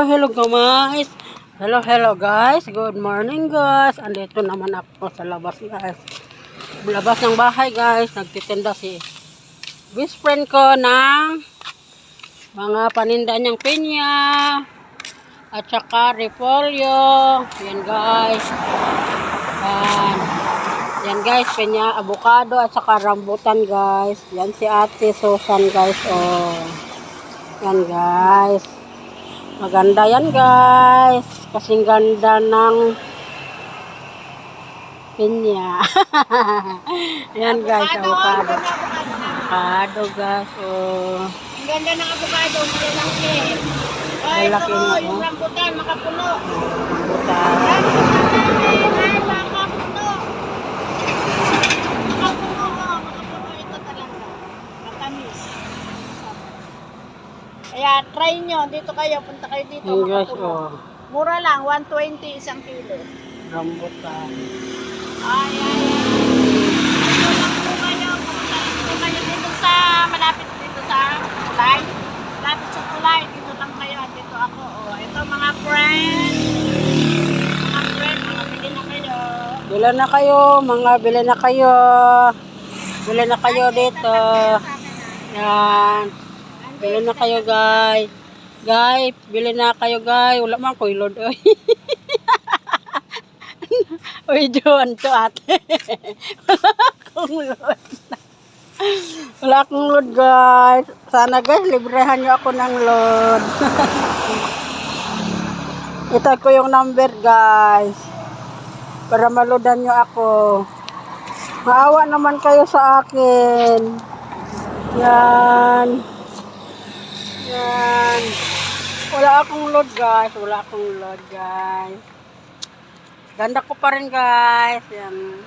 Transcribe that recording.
Hello guys. Hello guys. Good morning guys. Andito naman ako sa labas guys. Labas ng bahay guys. Nagtitinda si best friend ko ng mga paninda niyang pinya at saka repolyo. Yan guys. Yan guys, pinya, avocado at saka rambutan guys. Yan si Ate Susan guys. Oh. Yan guys. Maganda yan guys. Kasing ganda ng pinya. Yan guys, avocado. Avocado guys. Oh. Ang ganda ng avocado, malalaki. Malaki Ito na, yung oh. rambutan, makapuno. Rambutan. Makapuno. Makapuno, makapuno. Ito talaga. Matamis. Kaya try nyo, dito kayo, punta kayo dito, Yan guys, makapuno. oh. Mura lang, 120 isang kilo. Rambutan. Ay. Ito lang po kayo, pumunta lang po kayo dito sa, malapit dito sa tulay. Malapit sa tulay, dito lang kayo, dito ako. Oh, ito mga friend. Mga friend, mga bili na kayo. Bila na kayo, mga bila na kayo. Bila na kayo dito. Yan. Bila na kayo guys. Guys, bila na kayo guys. Wala man ko ilod. Uy, Juan to ate. Wala akong load. Wala akong load guys. Sana guys, librehan nyo ako ng load. Ito ko yung number guys. Para maloadan nyo ako. Maawa naman kayo sa akin. Yan. Yan. Wala akong load guys. Wala akong load guys. Ganda ko pa rin guys. Yan.